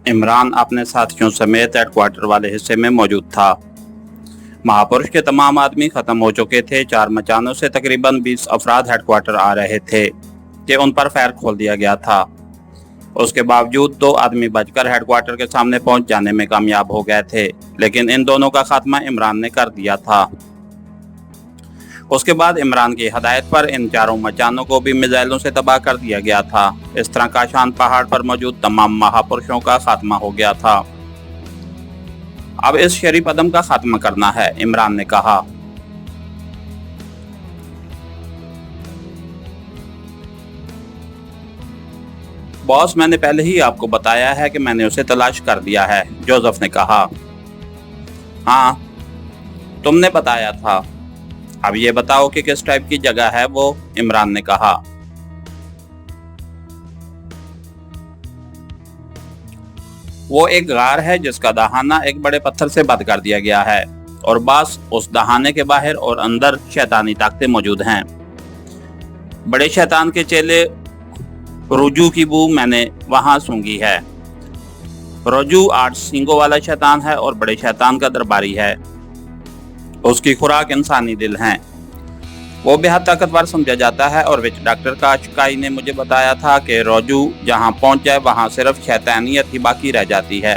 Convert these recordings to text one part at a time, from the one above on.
इमरान अपने साथियों समेत हेडक्वार्टर वाले हिस्से में मौजूद था। महापुरुष के तमाम आदमी खत्म हो चुके थे। 4 मचानों से तकरीबन 20 अफराद हेडक्वार्टर आ रहे थे कि उन पर फायर खोल दिया गया था। उसके बावजूद 2 आदमी बचकर हेडक्वार्टर के सामने पहुंच जाने में कामयाब हो गए थे, लेकिन इन दोनों का खात्मा इमरान ने कर दिया था। उसके बाद इमरान की हदायत पर इन 4 मचानों को भी मिसाइलों से तबाह कर दिया गया था। इस तरह काशान पहाड़ पर मौजूद तमाम महापुरुषों का खात्मा हो गया था। अब इस शरीफ अदम का खात्मा करना है, इमरान ने कहा। बॉस, मैंने पहले ही आपको बताया है कि मैंने उसे तलाश कर दिया है, जोसेफ ने कहा। हाँ, तुमने बताया था। अब ये बताओ कि किस टाइप की जगह है वो, इमरान ने कहा। वो एक गार है जिसका दहाना एक बड़े पत्थर से बंद कर दिया गया है और बस उस दहाने के बाहर और अंदर शैतानी ताकतें मौजूद हैं। बड़े शैतान के चेले रोजू की बू मैंने वहां सूंघी है। रोजू 8 सींगों वाला शैतान है और बड़े शैतान का दरबारी है। उसकी खुराक इंसानी दिल हैं। वो बेहद ताकतवर समझा जाता है और विच डॉक्टर काशकाई ने मुझे बताया था कि रोजू जहां पहुंच जाए वहां सिर्फ शैतानियत ही बाकी रह जाती है।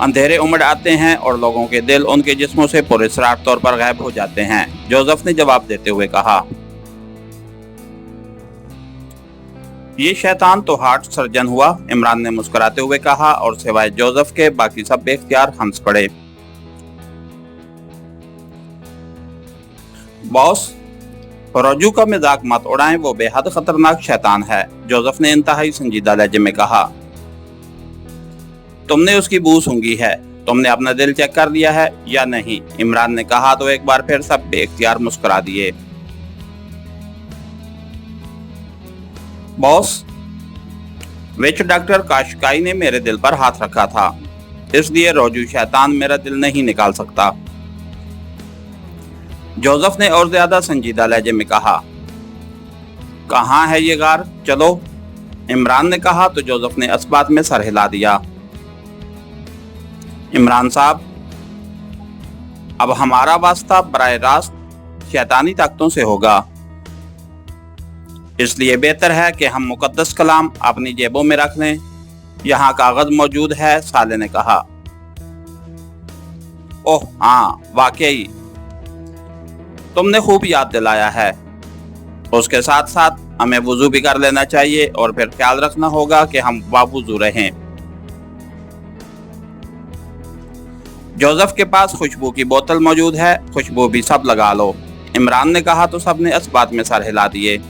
अंधेरे उमड़ आते हैं और लोगों के दिल उनके जिस्मों से पुरस्कार तौर पर गायब हो जाते हैं, जोसेफ ने जवाब देते हुए कहा। ये शैतान तो हार्ट सर्जन हुआ, इमरान ने मुस्कुराते हुए कहा और सिवाय जोसेफ के बाकी सब बेख्तियार हंस पड़े। बॉस, रोजू का मजाक मत उड़ाएं, वो बेहद खतरनाक शैतान है, जोसेफ ने इंतहाई संजीदा लहजे में कहा। तुमने उसकी बू सूंघी है, तुमने अपना दिल चेक कर लिया है या नहीं, इमरान ने कहा तो एक बार फिर सब बेख्तियार मुस्कुरा दिए। बॉस, विच डॉक्टर काशकाई ने मेरे दिल पर हाथ रखा था, इसलिए रोजू शैतान मेरा दिल नहीं निकाल सकता, जोसेफ ने और ज्यादा संजीदा लहजे में कहा। कहाँ है ये गार, चलो, इमरान ने कहा तो जोसेफ ने इस बात में सर हिला दिया। इमरान साहब, अब हमारा वास्ता बराह रास्त शैतानी ताकतों से होगा, इसलिए बेहतर है कि हम मुकद्दस कलाम अपनी जेबों में रख लें। यहाँ कागज मौजूद है, साले ने कहा। ओह हाँ, वाकई तुमने खूब याद दिलाया है। उसके साथ साथ हमें वुजू भी कर लेना चाहिए और फिर ख्याल रखना होगा कि हम बावुजू रहें। जोसेफ के पास खुशबू की बोतल मौजूद है, खुशबू भी सब लगा लो, इमरान ने कहा तो सब ने इस बात में सर हिला दिए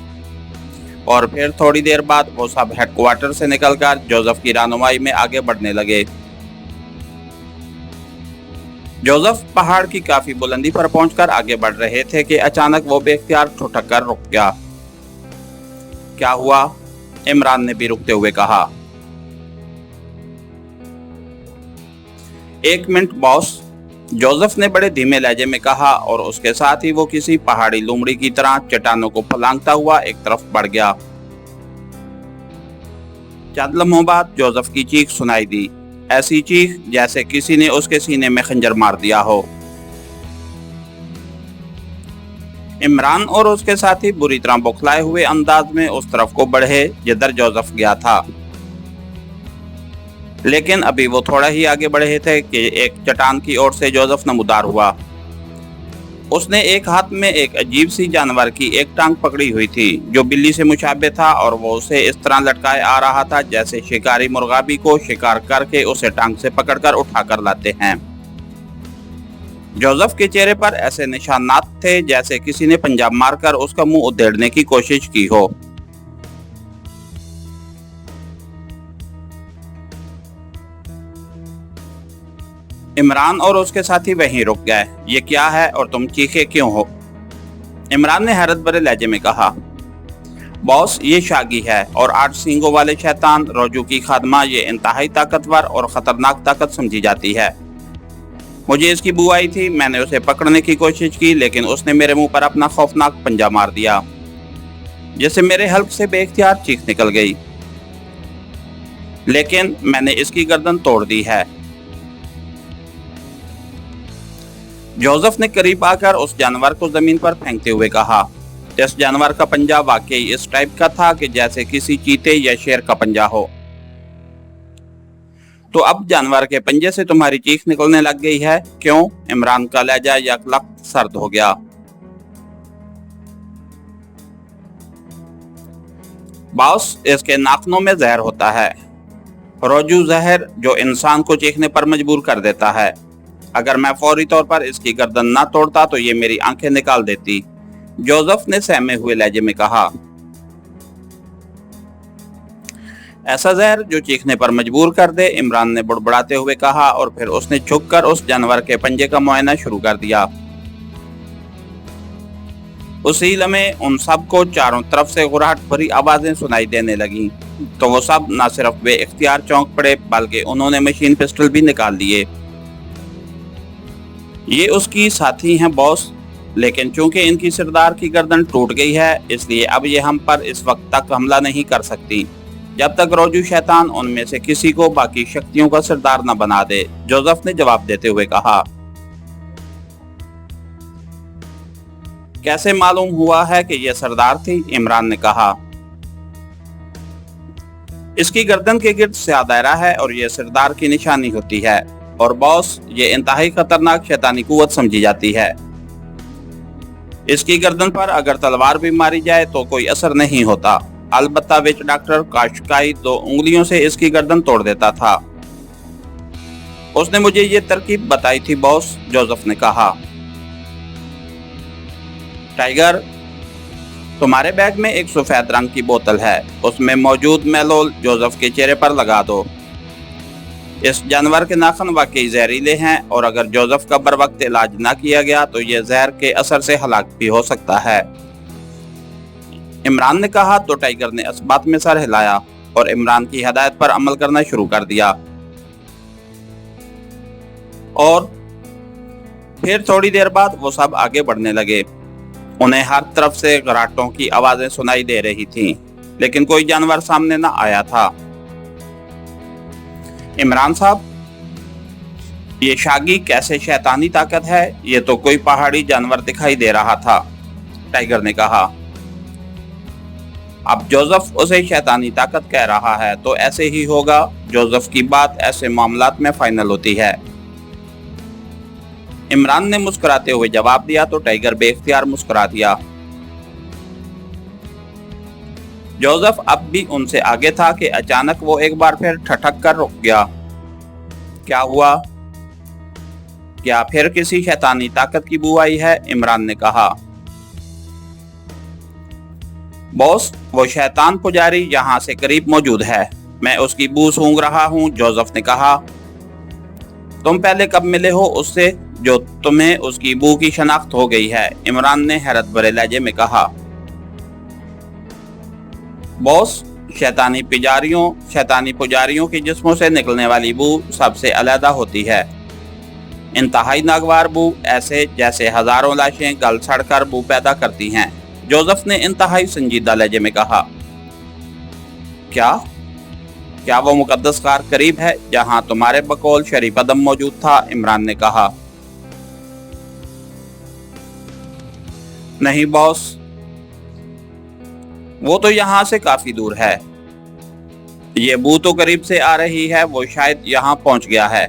और फिर थोड़ी देर बाद वो सब हेडक्वार्टर से निकलकर जोसेफ की रहनुमाई में आगे बढ़ने लगे। जोसेफ पहाड़ की काफी बुलंदी पर पहुंचकर आगे बढ़ रहे थे कि अचानक वो बेख्तियार ठुठक कर रुक गया। क्या हुआ, इमरान ने भी रुकते हुए कहा। 1 मिनट बॉस, जोसेफ ने बड़े धीमे लहजे में कहा और उसके साथ ही वो किसी पहाड़ी लोमड़ी की तरह चट्टानों को फलांगता हुआ एक तरफ बढ़ गया। चंद लम्हों बाद जोसेफ की चीख सुनाई दी, ऐसी चीख जैसे किसी ने उसके सीने में खंजर मार दिया हो। इमरान और उसके साथी बुरी तरह बौखलाए हुए अंदाज में उस तरफ को बढ़े जिधर जोसेफ गया था, लेकिन अभी वो थोड़ा ही आगे बढ़े थे कि एक चट्टान की ओर से जोसेफ नमूदार हुआ। उसने एक हाथ में एक अजीब सी जानवर की एक टांग पकड़ी हुई थी जो बिल्ली से मुशाबे था और वो उसे इस तरह लटकाए आ रहा था जैसे शिकारी मुर्गाबी को शिकार करके उसे टांग से पकड़कर उठा कर लाते हैं। जोसेफ के चेहरे पर ऐसे निशानात थे जैसे किसी ने पंजाब मारकर उसका मुंह उधेड़ने की कोशिश की हो। इमरान और उसके साथी वहीं रुक गए। ये क्या है और तुम चीखे क्यों हो, इमरान ने हैरत भरे लहजे में कहा। बॉस, ये शागी है और 8 सींगों वाले शैतान रोजू की खादमा ये इंतहाई ताकतवर और खतरनाक ताकत समझी जाती है। मुझे इसकी बू आई थी, मैंने उसे पकड़ने की कोशिश की लेकिन उसने मेरे मुंह पर अपना खौफनाक पंजा मार दिया जिससे मेरे हल्क से बेख्तियार चीख निकल गई। लेकिन मैंने इसकी गर्दन तोड़ दी है। जोसेफ ने करीब आकर उस जानवर को जमीन पर फेंकते हुए कहा, इस जानवर का पंजा वाकई इस टाइप का था कि जैसे किसी चीते या शेर का पंजा हो। तो अब जानवर के पंजे से तुम्हारी चीख निकलने लग गई है, क्यों? इमरान का लहजा यकलक सर्द हो गया। बॉस, इसके नाखूनों में जहर होता है, रोजू जहर जो इंसान को चीखने पर मजबूर कर देता है। अगर मैं फौरी तौर पर इसकी गर्दन ना तोड़ता तो ये मेरी आंखें निकाल देती, जोसेफ ने सहमे हुए लहजे में कहा। ऐसा जहर जो चीखने पर मजबूर कर दे, इमरान ने बुड़बुड़ाते हुए कहा, और फिर उसने झुककर उस जानवर के पंजे का मुआयना शुरू कर दिया। उसी लम्हे उन सब को चारों तरफ से गुर्राहट भरी आवाजें सुनाई देने लगीं। तो वो सब न सिर्फ बेइख्तियार चौंक पड़े, बल्कि उन्होंने मशीन पिस्टल भी निकाल लिए। ये उसकी साथी हैं बॉस, लेकिन चूंकि इनकी सरदार की गर्दन टूट गई है, इसलिए अब ये हम पर इस वक्त तक हमला नहीं कर सकती जब तक रोजू शैतान उनमें से किसी को बाकी शक्तियों का सरदार न बना दे, जोसेफ ने जवाब देते हुए कहा। कैसे मालूम हुआ है कि यह सरदार थी? इमरान ने कहा। इसकी गर्दन के गिर्द स्याह दायरा है और यह सरदार की निशानी होती है, और बॉस, ये इंतहाई खतरनाक शैतानी कुव्वत समझी जाती है। इसकी गर्दन पर अगर तलवार भी मारी जाए तो कोई असर नहीं होता, अलबत्ता विच डॉक्टर काशकाई 2 उंगलियों से इसकी गर्दन तोड़ देता था। उसने मुझे ये तरकीब बताई थी बॉस, जोसेफ ने कहा। टाइगर, तुम्हारे बैग में एक सफेद रंग की बोतल है, उसमें मौजूद मेलोल जोसेफ के चेहरे पर लगा दो। इस जानवर के नाखून वाकई जहरीले हैं, और अगर जोसेफ का बर वक्त इलाज न किया गया तो यह जहर के असर से हलाक भी हो सकता है। इमरान ने कहा तो टाइगर ने इस बात में सर हिलाया और इमरान की हदायत पर अमल करना शुरू कर दिया। और फिर थोड़ी देर बाद वो सब आगे बढ़ने लगे। उन्हें हर तरफ से घराटों की आवाजें सुनाई दे रही थीं, लेकिन कोई जानवर सामने न आया था। इमरान साहब, ये शागी कैसे शैतानी ताकत है, ये तो कोई पहाड़ी जानवर दिखाई दे रहा था, टाइगर ने कहा। अब जोसेफ उसे शैतानी ताकत कह रहा है तो ऐसे ही होगा। जोसेफ की बात ऐसे मामलात में फाइनल होती है। इमरान ने मुस्कुराते हुए जवाब दिया तो टाइगर बेइख्तियार मुस्कुरा दिया। जोसेफ अब भी उनसे आगे था कि अचानक वो एक बार फिर ठठक कर रुक गया। क्या हुआ? क्या फिर किसी शैतानी ताकत की बू आई है? इमरान ने कहा। बॉस, वो शैतान पुजारी यहाँ से करीब मौजूद है, मैं उसकी बू सूंघ रहा हूँ, जोसेफ ने कहा। तुम पहले कब मिले हो उससे जो तुम्हें उसकी बू की शनाख्त हो गई है? इमरान ने हैरत भरे लहजे में कहा। बॉस, शैतानी पुजारियों के जिस्मों से निकलने वाली बू सबसे अलग होती है। इंतहाई नागवार बू, ऐसे जैसे हजारों लाशें गल सड़कर बू पैदा करती हैं, जोसेफ ने इंतहाई संजीदा लहजे में कहा। क्या वो मुकद्दस गार करीब है जहां तुम्हारे बकौल शरीफ अदम मौजूद था? इमरान ने कहा। नहीं बॉस, वो तो यहाँ से काफी दूर है। ये बू तो करीब से आ रही है, वो शायद यहाँ पहुंच गया है,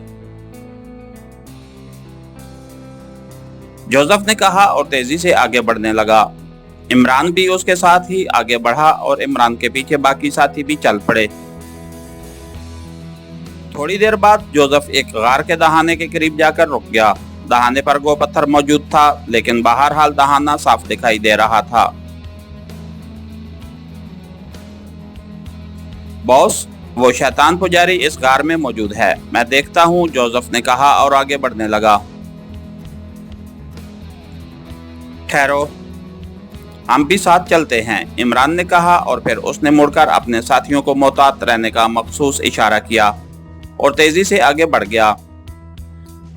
जोसेफ ने कहा और तेजी से आगे बढ़ने लगा। इमरान भी उसके साथ ही आगे बढ़ा और इमरान के पीछे बाकी साथी भी चल पड़े। थोड़ी देर बाद जोसेफ एक गार के दहाने के करीब जाकर रुक गया। दहाने पर गो पत्थर मौजूद था, लेकिन बहरहाल दहाना साफ दिखाई दे रहा था। बॉस, वो शैतान पुजारी इस गार में मौजूद है, मैं देखता हूँ, जोसेफ ने कहा और आगे बढ़ने लगा। ठहरो, हम भी साथ चलते हैं, इमरान ने कहा और फिर उसने मुड़कर अपने साथियों को मोहतात रहने का मखसूस इशारा किया और तेजी से आगे बढ़ गया।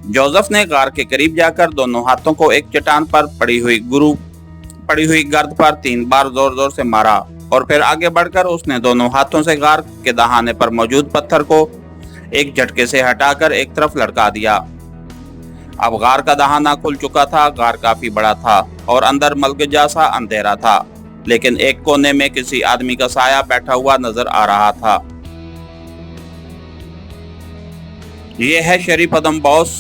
जोसेफ ने गार के करीब जाकर दोनों हाथों को एक चट्टान पर पड़ी हुई गर्द पर 3 बार जोर जोर से मारा और फिर आगे बढ़कर उसने दोनों हाथों से गार के दहाने पर मौजूद पत्थर को एक झटके से हटाकर एक तरफ लटका दिया। अब गार का दहाना खुल चुका था। गार काफी बड़ा था और अंदर मलगजा सा अंधेरा था, लेकिन एक कोने में किसी आदमी का साया बैठा हुआ नजर आ रहा था। ये है शरीफ अदम बॉस,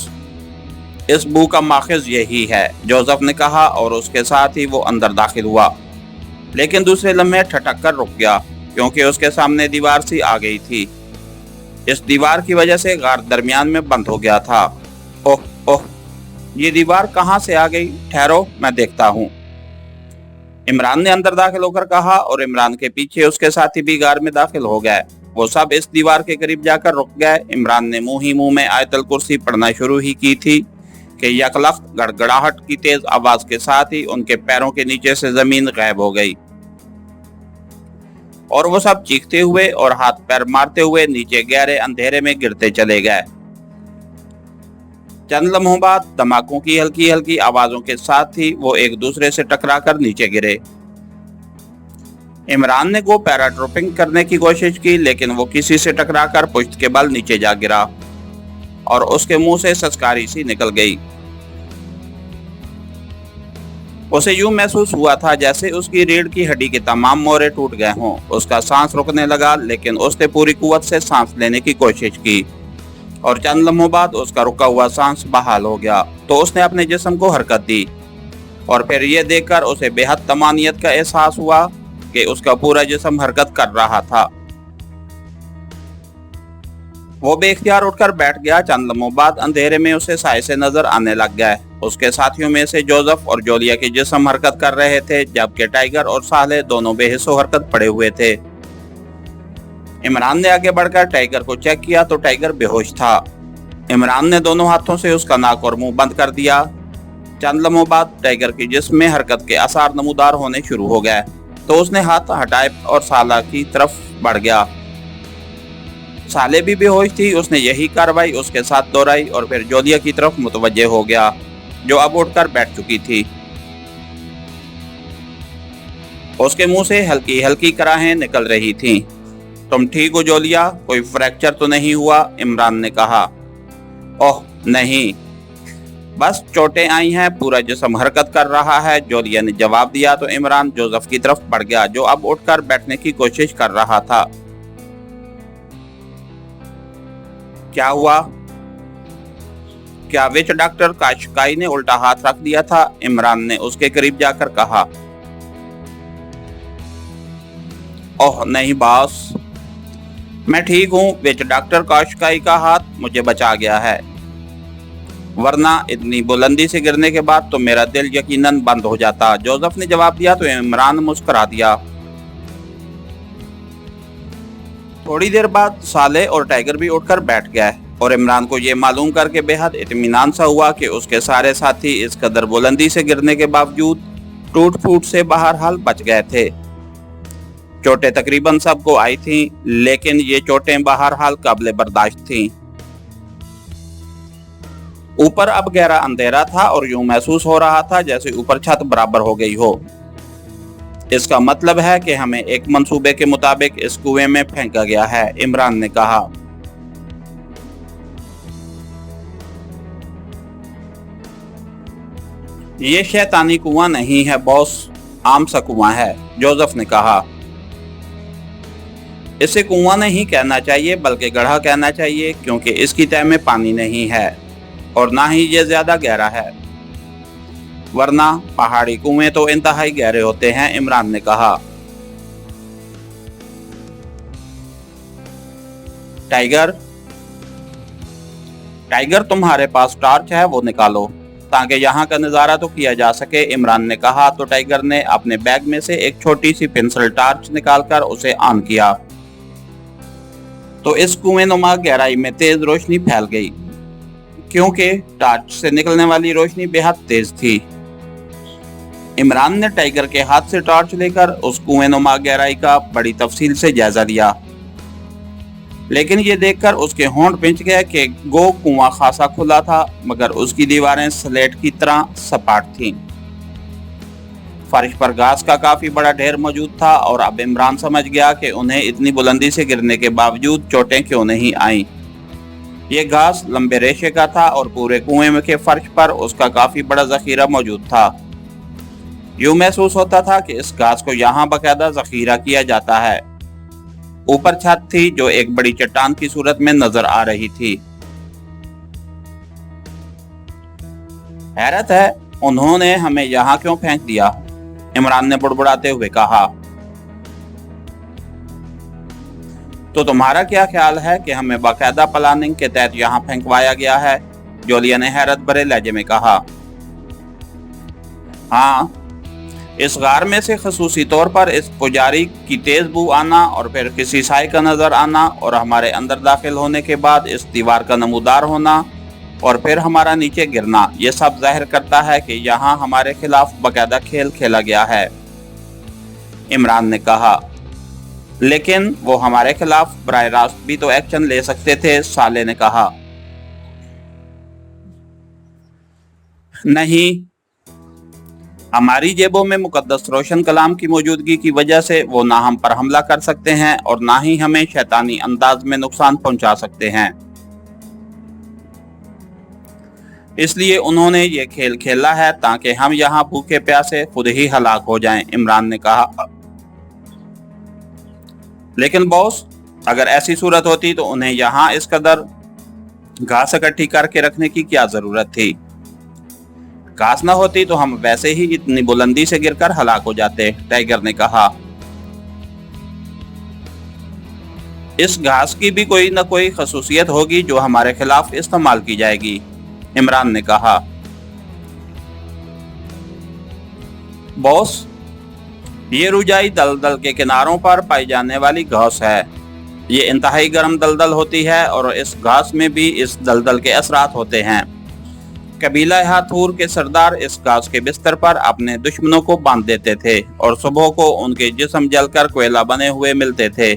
इस बू का माखिज यही है, जोसेफ ने कहा और उसके साथ ही वो अंदर दाखिल हुआ। लेकिन दूसरे लम्हे ठटक कर रुक गया, क्योंकि उसके सामने दीवार सी आ गई थी। इस दीवार की वजह से गार दरमियान में बंद हो गया था। ओह ओह, ये दीवार कहाँ से आ गई? ठहरो, मैं देखता हूँ, इमरान ने अंदर दाखिल होकर कहा और इमरान के पीछे उसके साथी भी गार में दाखिल हो गए। वो सब इस दीवार के करीब जाकर रुक गए। इमरान ने मुंह ही मुंह में आयतल कुर्सी पढ़ना शुरू ही की थी कि यकलख्त गड़गड़ाहट की तेज आवाज के साथ ही उनके पैरों के नीचे से जमीन गायब हो गई और वो सब चीखते हुए और हाथ पैर मारते हुए नीचे गहरे अंधेरे में गिरते चले गए। चंद लम्हों बाद धमाकों की हल्की हल्की आवाजों के साथ ही वो एक दूसरे से टकराकर नीचे गिरे। इमरान ने गो पैराट्रोपिंग करने की कोशिश की, लेकिन वो किसी से टकराकर पुश्त के बल नीचे जा गिरा और उसके मुंह से सस्कारी सी निकल गई। उसे यूं महसूस हुआ था जैसे उसकी रीढ़ की हड्डी के तमाम मोरे टूट गए हों। उसका सांस रुकने लगा, लेकिन उसने पूरी कुव्वत से सांस लेने की कोशिश की और चंद लम्हों बाद उसका रुका हुआ सांस बहाल हो गया। तो उसने अपने जिस्म को हरकत दी और फिर यह देखकर उसे बेहद तमानियत का एहसास हुआ कि उसका पूरा जिस्म हरकत कर रहा था। वो बेख्तियार उठकर बैठ गया। चंद लम्हों बाद अंधेरे में उसे साए से नजर आने लग गए। उसके साथियों में से जोसेफ और जोलिया के जिस्म हरकत कर रहे थे, जबकि टाइगर और साले दोनों बेहिस्सो हरकत पड़े हुए थे। इमरान ने आगे बढ़कर टाइगर को चेक किया तो टाइगर बेहोश था। इमरान ने दोनों हाथों से उसका नाक और मुंह बंद कर दिया। चंद लम्हों बाद टाइगर के जिस्म में हरकत के आसार नमूदार होने शुरू हो गए, तो उसने हाथ हटाए और साला की तरफ बढ़ गया। साले भी बेहोश थी। उसने यही कार्रवाई उसके साथ दोहराई और फिर जोलिया की तरफ मुतवज्जे हो गया, जो अब उठकर बैठ चुकी थी। उसके मुंह से हल्की हल्की कराहें निकल रही थीं। तुम ठीक हो जोलिया? कोई फ्रैक्चर तो नहीं हुआ? इमरान ने कहा। ओह नहीं, बस चोटें आई हैं, पूरा जिस्म हरकत कर रहा है, जोलिया ने जवाब दिया। तो इमरान जोसेफ की तरफ बढ़ गया, जो अब उठकर बैठने की कोशिश कर रहा था। क्या हुआ? क्या विच डॉक्टर काशकाई ने उल्टा हाथ रख दिया था? इमरान ने उसके करीब जाकर कहा। ओह नहीं बॉस, मैं ठीक हूँ। विच डॉक्टर काशकाई का हाथ मुझे बचा गया है, वरना इतनी बुलंदी से गिरने के बाद तो मेरा दिल यकीनन बंद हो जाता, जोसेफ ने जवाब दिया। तो इमरान मुस्कुरा दिया। थोड़ी देर बाद साले और टाइगर भी उठकर बैठ गए और इमरान को ये मालूम करके बेहद इत्मीनान सा हुआ कि उसके सारे साथी इस कदर बुलंदी से गिरने के बावजूद टूट फूट से बहरहाल बच गए थे। चोटें तकरीबन सबको आई थीं, लेकिन ये चोटें बहरहाल काबिल बर्दाश्त थीं। ऊपर अब गहरा अंधेरा था और यूं महसूस हो रहा था जैसे ऊपर छत बराबर हो गई हो। इसका मतलब है कि हमें एक मंसूबे के मुताबिक इस कुएं में फेंका गया है, इमरान ने कहा। ये शैतानी कुआं नहीं है बॉस, आम सा कुआं है, जोसेफ ने कहा। इसे कुआं नहीं कहना चाहिए बल्कि गड्ढा कहना चाहिए, क्योंकि इसकी तह में पानी नहीं है और ना ही ये ज्यादा गहरा है, वरना पहाड़ी कुएं तो इंतहाई गहरे होते हैं, इमरान ने कहा। टाइगर टाइगर तुम्हारे पास टॉर्च है? वो निकालो ताकि यहाँ का नजारा तो किया जा सके, इमरान ने कहा। तो टाइगर ने अपने बैग में से एक छोटी सी पेंसिल टॉर्च निकालकर उसे ऑन किया तो इस कुएं नुमा गहराई में तेज रोशनी फैल गई, क्योंकि टॉर्च से निकलने वाली रोशनी बेहद तेज थी। इमरान ने टाइगर के हाथ से टॉर्च लेकर उस कुएं नुमा गहराई का बड़ी तफसील से जायजा लिया, लेकिन ये देखकर उसके होंठ पिंच गए कि गो कुआं खासा खुला था, मगर उसकी दीवारें स्लेट की तरह सपाट थीं। फर्श पर घास का काफी बड़ा ढेर मौजूद था और अब इमरान समझ गया कि उन्हें इतनी बुलंदी से गिरने के बावजूद चोटें क्यों नहीं आईं। ये घास लंबे रेशे का था और पूरे कुएं के फर्श पर उसका काफी बड़ा जखीरा मौजूद था। यूं महसूस होता था कि इस घास को यहाँ बाकायदा जखीरा किया जाता है। ऊपर छत थी जो एक बड़ी चट्टान की सूरत में नजर आ रही थी। हैरत है, उन्होंने हमें यहाँ क्यों फेंक दिया? इमरान ने बुड़बुड़ाते हुए कहा। तो तुम्हारा क्या ख्याल है कि हमें बाकायदा प्लानिंग के तहत यहाँ फेंकवाया गया है? जोलिया ने हैरत भरे लहजे में कहा। हाँ, इस गार में से खसूसी तौर पर इस पुजारी की तेज बू आना और फिर किसी साए का नजर आना और हमारे अंदर दाखिल होने के बाद इस दीवार का नमूदार होना और फिर हमारा नीचे गिरना, ये सब जाहिर करता है कि यहाँ हमारे खिलाफ बाकायदा खेल खेला गया है। इमरान ने कहा। लेकिन वो हमारे खिलाफ बराह रास्त भी तो एक्शन ले सकते थे, साले ने कहा। नहीं, हमारी जेबों में मुकद्दस रोशन कलाम की मौजूदगी की वजह से वो ना हम पर हमला कर सकते हैं और ना ही हमें शैतानी अंदाज में नुकसान पहुंचा सकते हैं। इसलिए उन्होंने ये खेल खेला है ताकि हम यहाँ भूखे प्यासे खुद ही हलाक हो जाएं, इमरान ने कहा। लेकिन बॉस, अगर ऐसी सूरत होती तो उन्हें यहाँ इस कदर घास इकट्ठी करके रखने की क्या जरूरत थी? घास न होती तो हम वैसे ही इतनी बुलंदी से गिरकर हलाक हो जाते, टाइगर ने कहा। इस घास की भी कोई न कोई खसूसियत होगी जो हमारे खिलाफ इस्तेमाल की जाएगी, इमरान ने कहा। बॉस, ये रुजाई दलदल के किनारों पर पाई जाने वाली घास है। ये इंतहाई गर्म दलदल होती है और इस घास में भी इस दलदल के असरात होते हैं। कबीला हाथूर के सरदार इस घास के बिस्तर पर अपने दुश्मनों को बांध देते थे और सुबह को उनके जिस्म जलकर कोयला बने हुए मिलते थे।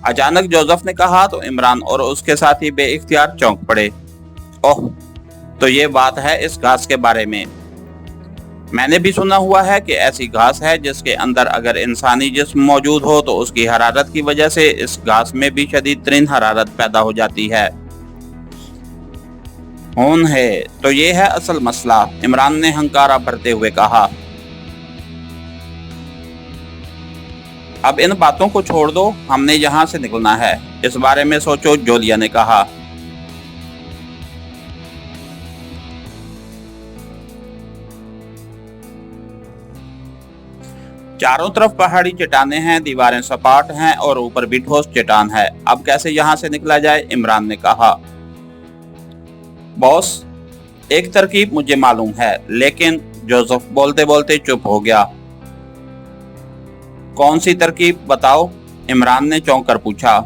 अचानक जोसेफ ने कहा तो इमरान और उसके साथी बेइख्तियार चौंक पड़े। ओह, तो ये बात है इस घास के बारे में। मैंने भी सुना हुआ है कि ऐसी घास है जिसके अंदर अगर इंसानी जिस्म मौजूद हो तो उसकी हरारत की वजह से इस घास में भी शदीद तरीन हरारत पैदा हो जाती है। खून है, तो ये है असल मसला, इमरान ने हंकारा भरते हुए कहा। अब इन बातों को छोड़ दो, हमने यहाँ से निकलना है, इस बारे में सोचो, जोलिया ने कहा। चारों तरफ पहाड़ी चट्टानें हैं, दीवारें सपाट हैं और ऊपर भी ठोस चट्टान है। अब कैसे यहाँ से निकला जाए? इमरान ने कहा। बॉस, एक तरकीब मुझे मालूम है, लेकिन जोसेफ बोलते बोलते चुप हो गया। कौन सी तरकीब बताओ? इमरान ने चौंक कर पूछा।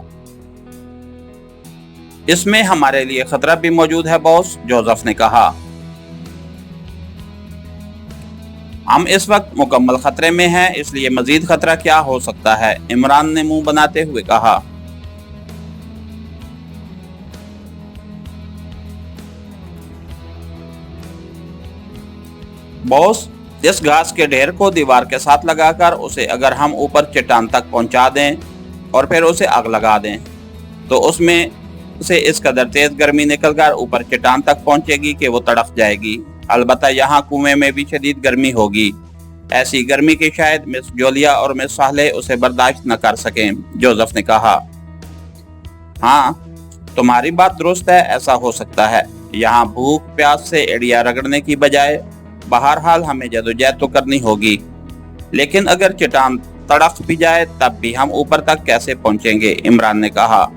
इसमें हमारे लिए खतरा भी मौजूद है बॉस, जोसेफ ने कहा। हम इस वक्त मुकम्मल खतरे में हैं, इसलिए मजीद खतरा क्या हो सकता है? इमरान ने मुंह बनाते हुए कहा। बॉस, इस घास के ढेर को दीवार के साथ लगाकर उसे अगर हम ऊपर चट्टान तक पहुंचा दें और फिर उसे आग लगा दें तो उसमें से इस कदर तेज गर्मी निकलकर ऊपर चट्टान तक पहुंचेगी कि वो तड़प जाएगी। अलबत्ता यहाँ कुएं में भी शदीद गर्मी होगी, ऐसी गर्मी कि शायद मिस जोलिया और मिस साले उसे बर्दाश्त न कर सकें, जोसेफ ने कहा। हाँ, तुम्हारी बात दुरुस्त है, ऐसा हो सकता है। यहाँ भूख प्यास से एड़िया रगड़ने की बजाय बहरहाल हमें जदोजहद तो करनी होगी, लेकिन अगर चट्टान तड़प भी जाए तब भी हम ऊपर तक कैसे पहुंचेंगे? इमरान ने कहा।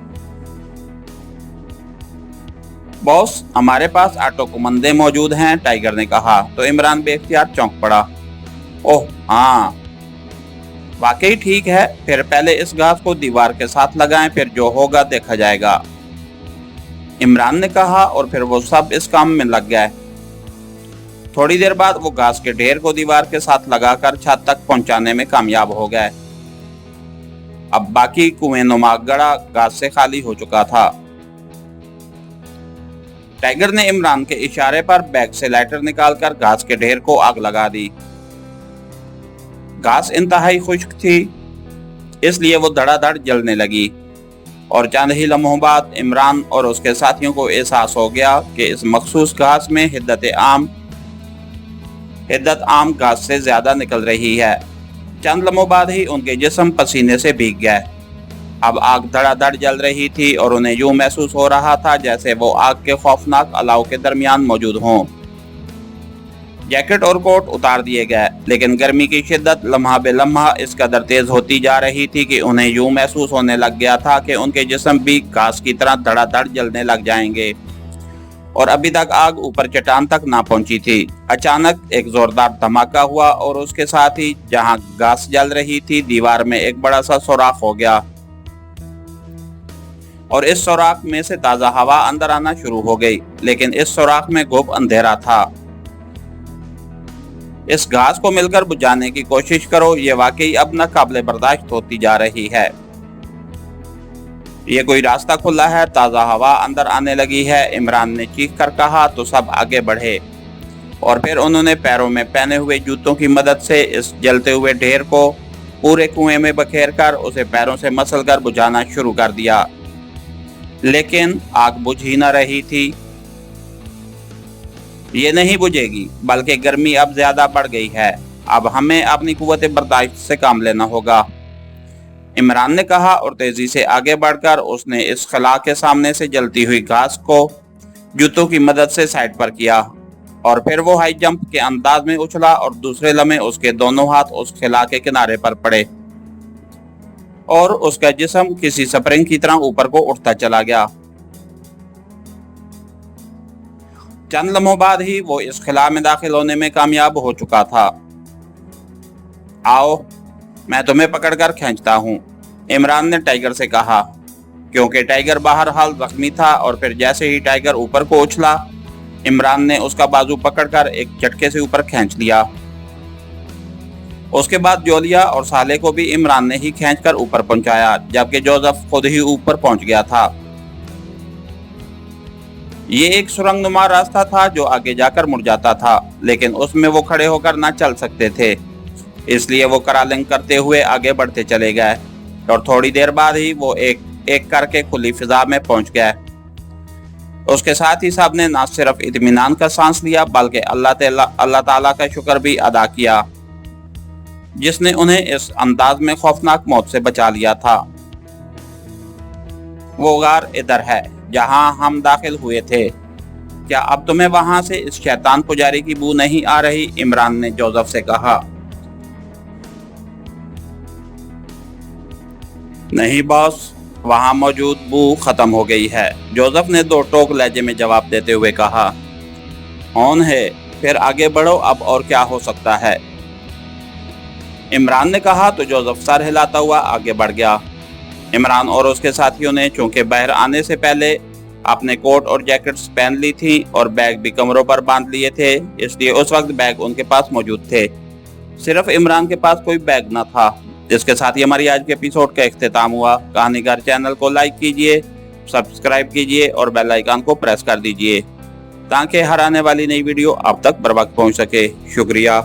बॉस, हमारे पास ऑटो कुमंदे मौजूद हैं, टाइगर ने कहा। तो इमरान बेख्तियार चौंक पड़ा। ओह हाँ, वाकई ठीक है, फिर पहले इस घास को दीवार के साथ लगाएं, फिर जो होगा देखा जाएगा, इमरान ने कहा। और फिर वो सब इस काम में लग गए। थोड़ी देर बाद वो घास के ढेर को दीवार के साथ लगाकर छत तक पहुंचाने में कामयाब हो गए। अब बाकी कुएं नुमा गड़ा घास से खाली हो चुका था। टाइगर ने इमरान के इशारे पर बैग से लाइटर निकालकर घास के ढेर को आग लगा दी। घास इंतहाई खुश्क थी, इसलिए वो धड़ाधड़ जलने लगी और चंद ही लम्हों बाद इमरान और उसके साथियों को एहसास हो गया कि इस मखसूस घास में हिद्दत आम घास से ज्यादा निकल रही है। चंद लम्हों बाद ही उनके जिस्म पसीने से भीग गए। अब आग धड़ाधड़ जल रही थी और उन्हें यूं महसूस हो रहा था जैसे वो आग के खौफनाक अलाव के दरमियान मौजूद हों। जैकेट और कोट उतार दिए गए, लेकिन गर्मी की शिद्दत लम्हा बे लम्हा इस कदर तेज होती जा रही थी कि उन्हें यूं महसूस होने लग गया था कि उनके जिस्म भी घास की तरह धड़ाधड़ जलने लग जाएंगे। और अभी तक आग ऊपर चट्टान तक ना पहुंची थी। अचानक एक जोरदार धमाका हुआ और उसके साथ ही जहां घास जल रही थी, दीवार में एक बड़ा सा सुराख हो गया और इस सुराख में से ताजा हवा अंदर आना शुरू हो गई, लेकिन इस सुराख में गुप अंधेरा था। इस घास को मिलकर बुझाने की कोशिश करो, ये वाकई अब नाकाबिले बर्दाश्त होती जा रही है। ये कोई रास्ता खुला है, ताजा हवा अंदर आने लगी है, इमरान ने चीख कर कहा तो सब आगे बढ़े और फिर उन्होंने पैरों में पहने हुए जूतों की मदद से इस जलते हुए ढेर को पूरे कुएं में बखेर कर उसे पैरों से मसलकर बुझाना शुरू कर दिया, लेकिन आग बुझ ही न रही थी। ये नहीं बुझेगी, बल्कि गर्मी अब ज्यादा बढ़ गई है। अब हमें अपनी कुव्वत बर्दाश्त से काम लेना होगा, इमरान ने कहा और तेजी से आगे बढ़कर उसने इस खला के सामने से जलती हुई घास को जूतों की मदद से साइड पर किया और फिर वो हाई जंप के अंदाज में उछला और दूसरे लम्हे उसके दोनों हाथ उस खला के किनारे पर पड़े और उसका जिस्म किसी स्प्रिंग की तरह ऊपर को उठता चला गया। चंद लम्हों बाद ही वो इस खला में दाखिल होने में कामयाब हो चुका था। आओ, मैं तुम्हें पकड़कर खींचता हूँ, इमरान ने टाइगर से कहा, क्योंकि टाइगर बहरहाल जख्मी था। और फिर जैसे ही टाइगर ऊपर को उछला, इमरान ने उसका बाजू पकड़कर एक झटके से ऊपर खींच लिया। उसके बाद जोलिया और साले को भी इमरान ने ही खींचकर ऊपर पहुंचाया, जबकि जोसेफ खुद ही ऊपर पहुंच गया था। ये एक सुरंगनुमा रास्ता था जो आगे जाकर मुड़ जाता था, लेकिन उसमें वो खड़े होकर ना चल सकते थे, इसलिए वो क्रॉलिंग करते हुए आगे बढ़ते चले गए और थोड़ी देर बाद ही वो एक एक करके खुली फिजा में पहुंच गए। उसके साथ ही सब ने न सिर्फ इत्मीनान का सांस लिया, बल्कि अल्लाह ताला का शुक्र भी अदा किया, जिसने उन्हें इस अंदाज में खौफनाक मौत से बचा लिया था। वो गार इधर है जहां हम दाखिल हुए थे। क्या अब तुम्हें वहां से इस शैतान पुजारी की बू नहीं आ रही? इमरान ने जोसेफ से कहा। नहीं बॉस, वहां मौजूद बू खत्म हो गई है, जोसेफ ने दो टोक लहजे में जवाब देते हुए कहा। ऑन है, फिर आगे बढ़ो, अब और क्या हो सकता है, इमरान ने कहा तो जोसेफ सर हिलाता हुआ आगे बढ़ गया। इमरान और उसके साथियों ने चूंकि बाहर आने से पहले अपने कोट और जैकेट्स पहन ली थी और बैग भी कमरों पर बांध लिए थे, इसलिए उस वक्त बैग उनके पास मौजूद थे। सिर्फ इमरान के पास कोई बैग न था। इसके साथ ही हमारी आज के एपिसोड का इख्तिताम हुआ। कहानीकार चैनल को लाइक कीजिए, सब्सक्राइब कीजिए और बेल आइकन को प्रेस कर दीजिए ताकि हर आने वाली नई वीडियो आप तक बर वक्त पहुंच सके। शुक्रिया।